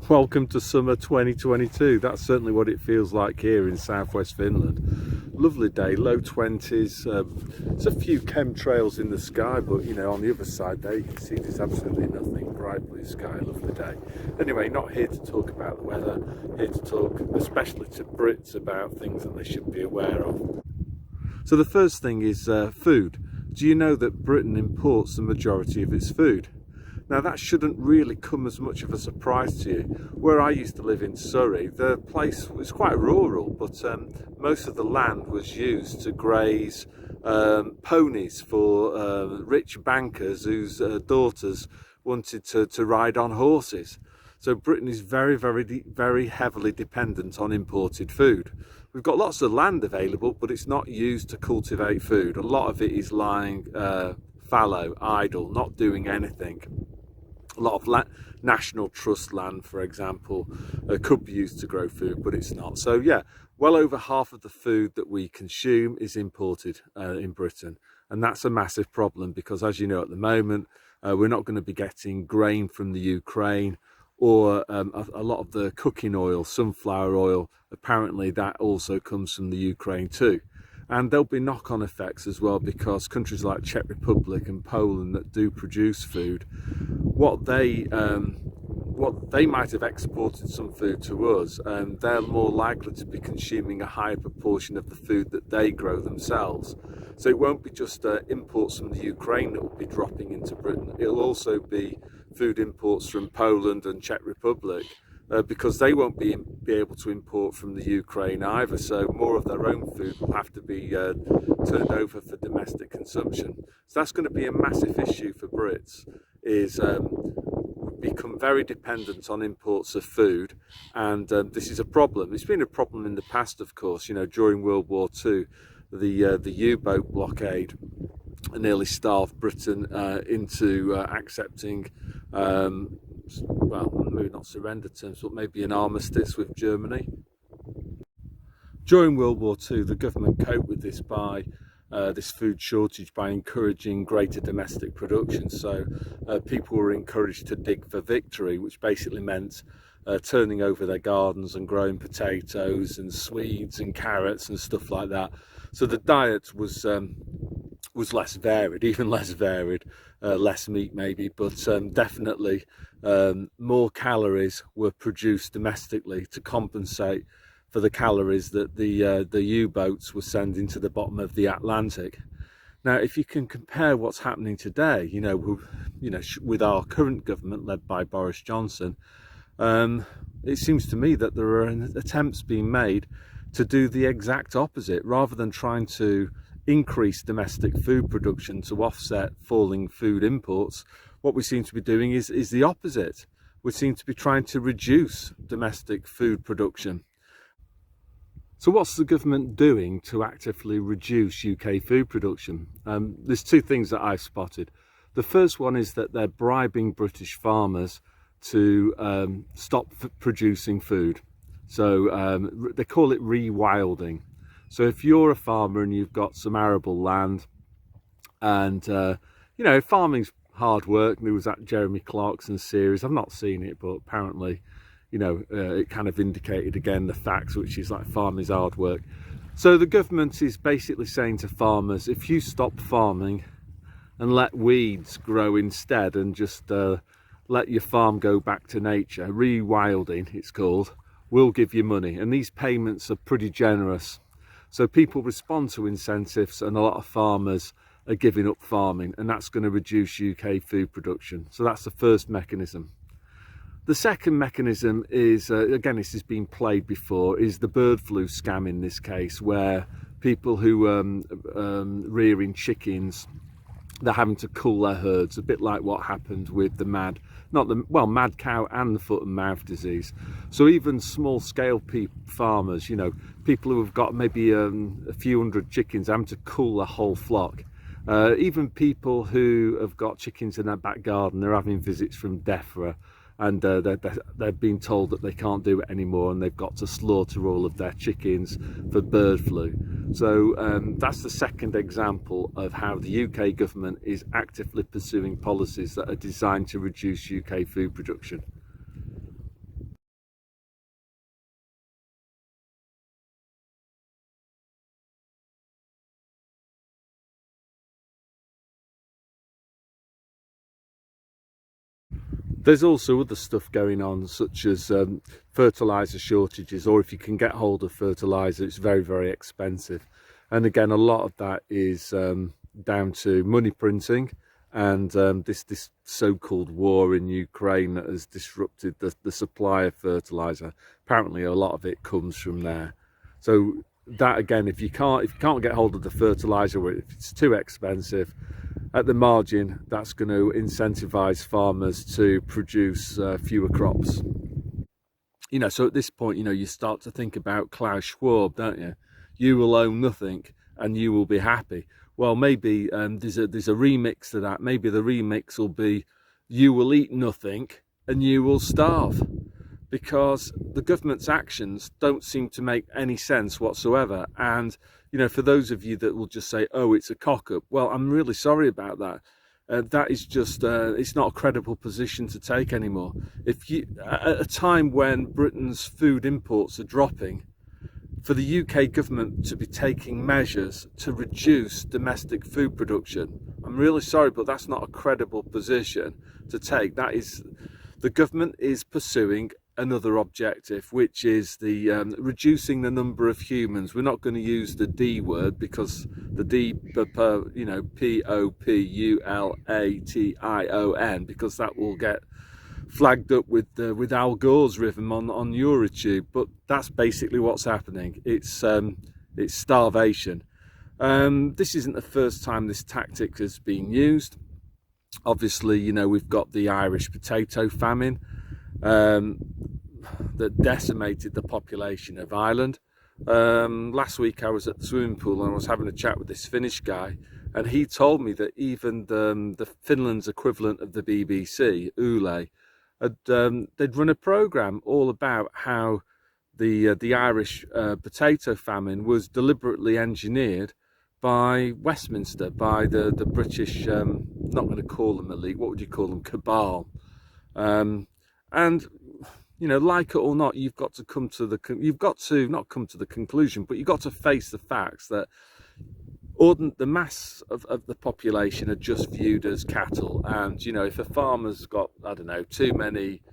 Welcome to summer 2022. That's certainly what it feels like here in southwest Finland. Lovely day, low 20s. There's a few chemtrails in the sky, but you know, on the other side there you can see there's absolutely nothing. Bright blue sky, lovely day. Anyway, not here to talk about the weather, here to talk especially to Brits about things that they should be aware of. So the first thing is food. Do you know that Britain imports the majority of its food? Now that shouldn't really come as much of a surprise to you. Where I used to live in Surrey, the place was quite rural, but most of the land was used to graze ponies for rich bankers whose daughters wanted to ride on horses. So Britain is very heavily dependent on imported food. We've got lots of land available, but it's not used to cultivate food. A lot of it is lying fallow, idle, not doing anything. A lot of National Trust land, for example, could be used to grow food, but it's not. So yeah, well over half of the food that we consume is imported in Britain. And that's a massive problem because, as you know, at the moment, we're not going to be getting grain from the Ukraine, or a lot of the cooking oil, sunflower oil, apparently that also comes from the Ukraine too. And there'll be knock-on effects as well, because countries like Czech Republic and Poland that do produce food, what they might have exported some food to us, they're more likely to be consuming a higher proportion of the food that they grow themselves. So it won't be just imports from the Ukraine that will be dropping into Britain. It'll also be food imports from Poland and Czech Republic, because they won't be able to import from the Ukraine either. So more of their own food will have to be turned over for domestic consumption. So that's going to be a massive issue for Brits, is become very dependent on imports of food, and this is a problem. It's been a problem in the past, of course. You know, during World War II, the U-boat blockade nearly starved Britain into accepting well, maybe not surrender terms, but maybe an armistice with Germany. During World War II, the government coped with this by this food shortage by encouraging greater domestic production. So people were encouraged to dig for victory, which basically meant turning over their gardens and growing potatoes and swedes and carrots and stuff like that. So the diet was less varied, even less varied, less meat maybe, but definitely more calories were produced domestically to compensate for the calories that the U-boats were sending to the bottom of the Atlantic. Now, if you can compare what's happening today, with our current government led by Boris Johnson, it seems to me that there are attempts being made to do the exact opposite. Rather than trying to increase domestic food production to offset falling food imports, what we seem to be doing is the opposite. We seem to be trying to reduce domestic food production. So what's the government doing to actively reduce UK food production? There's two things that I've spotted. The first one is that they're bribing British farmers to stop producing food. So they call it rewilding. So if you're a farmer and you've got some arable land, and farming's hard work. There was that Jeremy Clarkson's series. I've not seen it, but apparently, it kind of indicated again the facts, which is like farming's hard work. So the government is basically saying to farmers, if you stop farming and let weeds grow instead, and just let your farm go back to nature, rewilding it's called, we'll give you money. And these payments are pretty generous. So people respond to incentives, and a lot of farmers are giving up farming, and that's going to reduce UK food production. So that's the first mechanism. The second mechanism is, again, this has been played before, is the bird flu scam in this case, where people who rearing chickens, they're having to cull their herds, a bit like what happened with the mad cow and the foot and mouth disease. So even small scale farmers, people who have got maybe a few hundred chickens, having to cull a whole flock. Even people who have got chickens in their back garden, they're having visits from DEFRA, and they're being told that they can't do it anymore, and they've got to slaughter all of their chickens for bird flu. So that's the second example of how the UK government is actively pursuing policies that are designed to reduce UK food production. There's also other stuff going on, such as fertilizer shortages, or if you can get hold of fertilizer, it's very, very expensive. And again, a lot of that is down to money printing and this so-called war in Ukraine that has disrupted the supply of fertilizer. Apparently, a lot of it comes from there. So that again, if you can't get hold of the fertilizer, or if it's too expensive, at the margin, that's going to incentivize farmers to produce fewer crops. You know, so at this point, you know, you start to think about Klaus Schwab, don't you? You will own nothing and you will be happy. Well, maybe there's a remix to that. Maybe the remix will be you will eat nothing and you will starve, because the government's actions don't seem to make any sense whatsoever. And, you know, for those of you that will just say, oh, it's a cock-up, well, I'm really sorry about that. That is just, it's not a credible position to take anymore. If you, at a time when Britain's food imports are dropping, for the UK government to be taking measures to reduce domestic food production, I'm really sorry, but that's not a credible position to take. That is, the government is pursuing another objective, which is the reducing the number of humans. We're not going to use the D word, because the D, you know, POPULATION, because that will get flagged up with Al Gore's rhythm on YouTube. But that's basically what's happening. It's starvation. This isn't the first time this tactic has been used. Obviously, you know, we've got the Irish potato famine that decimated the population of Ireland. Last week I was at the swimming pool and I was having a chat with this Finnish guy, and he told me that even the Finland's equivalent of the BBC, Youll, they'd run a programme all about how the Irish potato famine was deliberately engineered by Westminster, by the British, not going to call them elite, what would you call them, cabal. And, you know, like it or not, you've got to come to the, not come to the conclusion, but you've got to face the facts that the mass of the population are just viewed as cattle. And, you know, if a farmer's got, I don't know, too many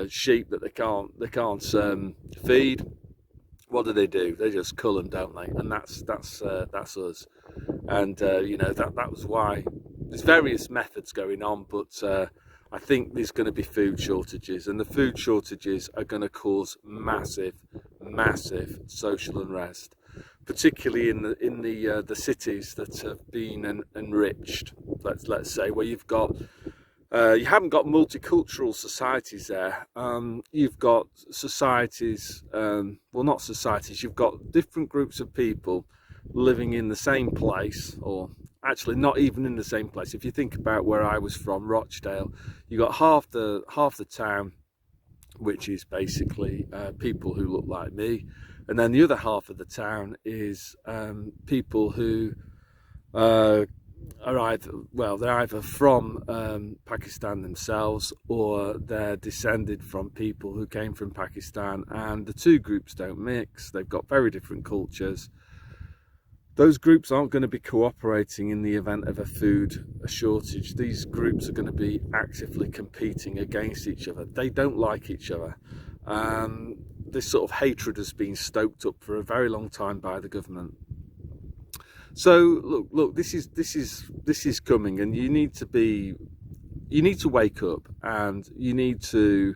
sheep that they can't feed, what do? They just cull them, don't they? And that's us. And you know, that was why there's various methods going on, but I think there's going to be food shortages, and the food shortages are going to cause massive social unrest, particularly in the cities that have been enriched. Let's say, where you've got you haven't got multicultural societies there. You've got societies, well, not societies, you've got different groups of people living in the same place, or actually not even in the same place. If you think about where I was from, Rochdale, you got half the town, which is basically people who look like me, and then the other half of the town is people who are they're either from Pakistan themselves, or they're descended from people who came from Pakistan, and the two groups don't mix. They've got very different cultures. Those groups aren't going to be cooperating in the event of a food shortage. These groups are going to be actively competing against each other. They don't like each other. This sort of hatred has been stoked up for a very long time by the government. So look, this is coming, and you need to wake up, and you need to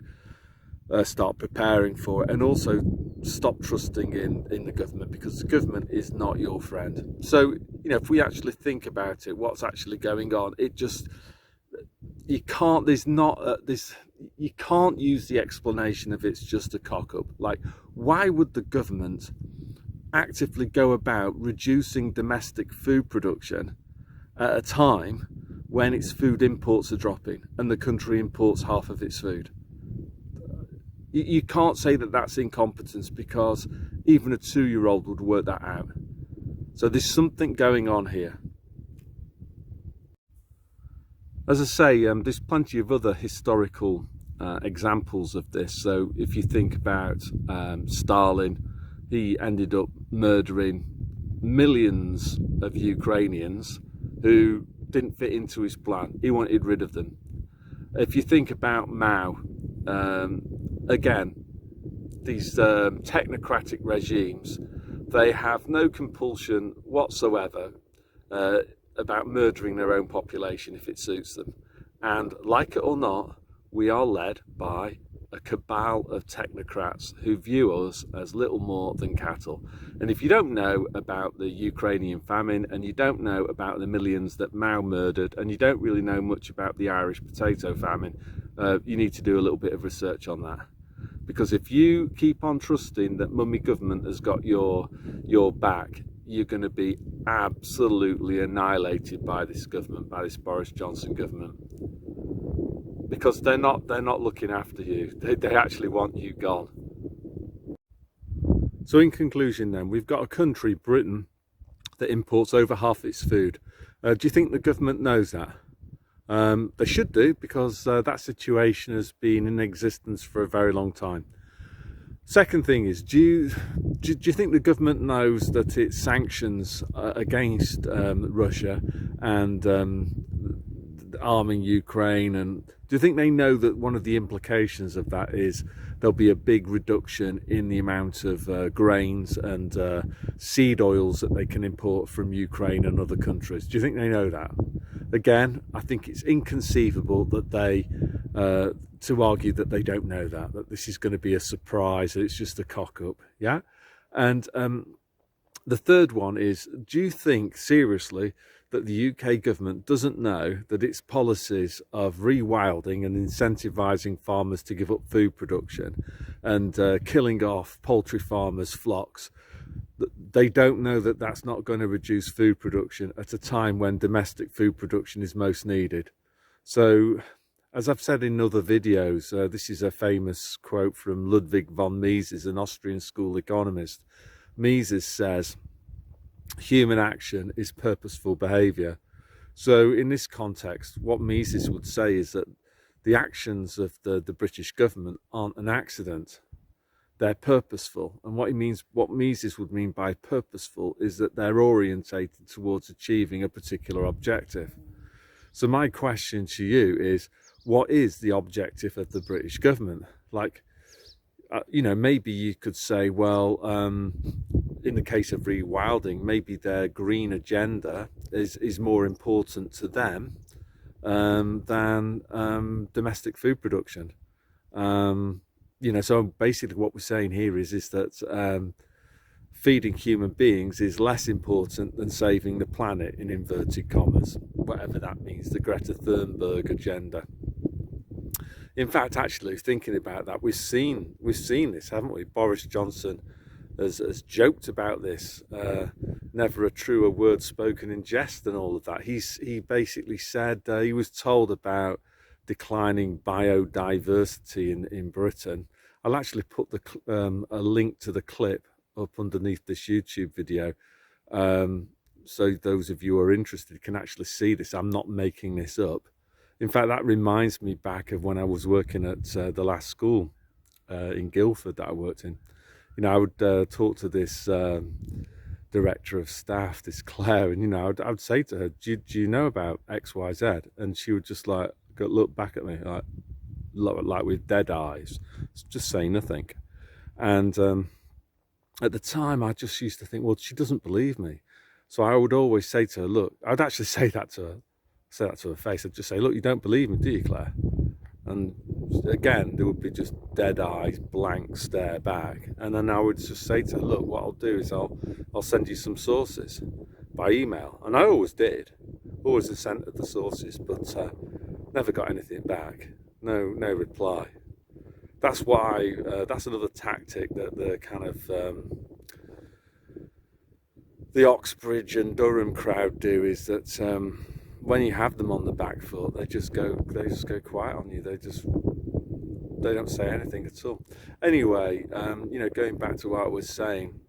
start preparing for it, and also stop trusting in the government, because the government is not your friend. So, you know, if we actually think about it, what's actually going on, you can't use the explanation of it's just a cock-up. Like, why would the government actively go about reducing domestic food production at a time when its food imports are dropping and the country imports half of its food? You can't say that that's incompetence, because even a 2-year-old would work that out. So there's something going on here. As I say, there's plenty of other historical examples of this. So if you think about Stalin, he ended up murdering millions of Ukrainians who didn't fit into his plan. He wanted rid of them. If you think about Mao, again, these technocratic regimes, they have no compulsion whatsoever about murdering their own population if it suits them. And like it or not, we are led by a cabal of technocrats who view us as little more than cattle. And if you don't know about the Ukrainian famine, and you don't know about the millions that Mao murdered, and you don't really know much about the Irish potato famine, you need to do a little bit of research on that. Because if you keep on trusting that mummy government has got your back, you're going to be absolutely annihilated by this government, by this Boris Johnson government. Because they're not looking after you. They actually want you gone. So in conclusion then, we've got a country, Britain, that imports over half its food. Do you think the government knows that? They should do, because that situation has been in existence for a very long time. Second thing is, do you think the government knows that its sanctions against Russia and arming Ukraine, and do you think they know that one of the implications of that is there'll be a big reduction in the amount of grains and seed oils that they can import from Ukraine and other countries? Do you think they know that? Again, I think it's inconceivable that they to argue that they don't know that this is going to be a surprise, that it's just a cock-up, yeah? And the third one is, do you think seriously that the UK government doesn't know that its policies of rewilding and incentivising farmers to give up food production and killing off poultry farmers' flocks, they don't know that that's not going to reduce food production at a time when domestic food production is most needed? So, as I've said in other videos, this is a famous quote from Ludwig von Mises, an Austrian school economist. Mises says, human action is purposeful behaviour. So in this context, what Mises would say is that the actions of the British government aren't an accident. They're purposeful. And what Mises would mean by purposeful is that they're orientated towards achieving a particular objective. So my question to you is, what is the objective of the British government? Like, you know, maybe you could say, well, in the case of rewilding, maybe their green agenda is more important to them than domestic food production. You know, so basically what we're saying here is that feeding human beings is less important than saving the planet, in inverted commas, whatever that means, the Greta Thunberg agenda. In fact, actually, thinking about that, we've seen this, haven't we? Boris Johnson has joked about this. Never a truer word spoken in jest and all of that. He basically said he was told about declining biodiversity in Britain. I'll actually put a link to the clip up underneath this YouTube video, so those of you who are interested can actually see this. I'm not making this up. In fact, that reminds me back of when I was working at the last school in Guildford that I worked in. You know, I would talk to this director of staff, this Claire, and, you know, I'd say to her, do you know about XYZ? And she would just like look back at me like with dead eyes, just say nothing. And at the time, I just used to think, well, she doesn't believe me. So I would always say to her, look, I'd actually say that to her face. I'd just say, look, you don't believe me, do you, Claire? And again, there would be just dead eyes, blank stare back. And then I would just say to her, look, what I'll do is I'll send you some sources by email. And I always did, always sent her the sources, but never got anything back. No reply. That's why, that's another tactic that the kind of the Oxbridge and Durham crowd do, is that when you have them on the back foot, they just go quiet on you. They don't say anything at all. Anyway, you know, going back to what I was saying.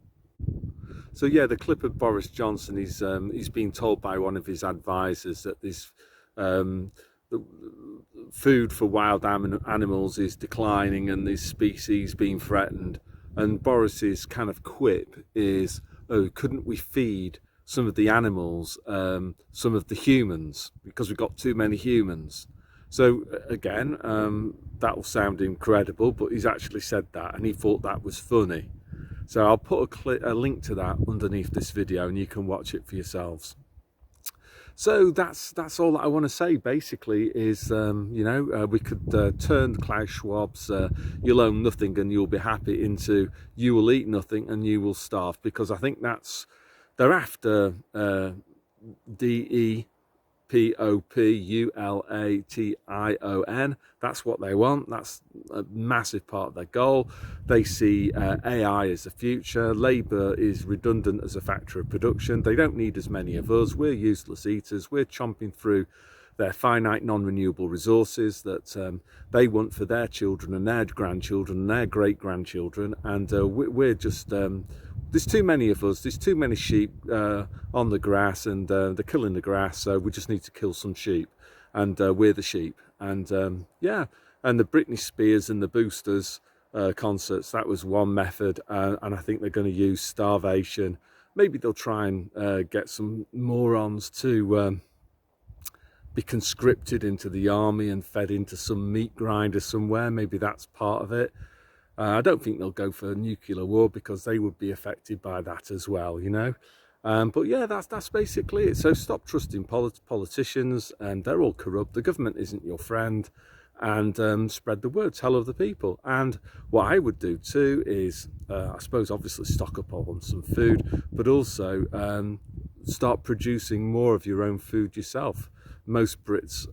So yeah, the clip of Boris Johnson, he's been told by one of his advisors that this food for wild animals is declining and this species being threatened. And Boris's kind of quip is, oh, couldn't we feed some of the animals some of the humans, because we've got too many humans? So again, that will sound incredible, but he's actually said that, and he thought that was funny. So I'll put a link to that underneath this video, and you can watch it for yourselves. So that's all that I want to say. Basically, is we could turn Klaus Schwab's "You'll own nothing and you'll be happy" into "You will eat nothing and you will starve," because I think they're after DEPOPULATION. That's what they want. That's a massive part of their goal. They see AI as the future. Labour is redundant as a factor of production. They don't need as many of us. We're useless eaters. We're chomping through their finite non-renewable resources that they want for their children and their grandchildren and their great-grandchildren, and we're just there's too many of us, there's too many sheep on the grass, and they're killing the grass, so we just need to kill some sheep, and we're the sheep. And yeah, and the Britney Spears and the Boosters concerts, that was one method, and I think they're going to use starvation. Maybe they'll try and get some morons to be conscripted into the army and fed into some meat grinder somewhere. Maybe that's part of it. I don't think they'll go for a nuclear war, because they would be affected by that as well, you know. But yeah, that's basically it. So stop trusting politicians, and they're all corrupt. The government isn't your friend, and spread the word, tell other people. And what I would do too is, I suppose, obviously stock up on some food, but also start producing more of your own food yourself. Most Brits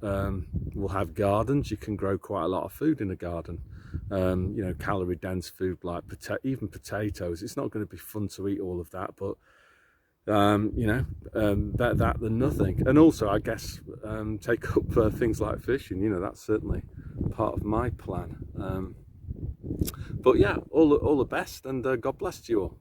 will have gardens. You can grow quite a lot of food in a garden. Calorie dense food like even potatoes. It's not going to be fun to eat all of that, but better than nothing. And also, I guess, take up things like fishing. That's certainly part of my plan. But yeah, all the best, and God bless you all.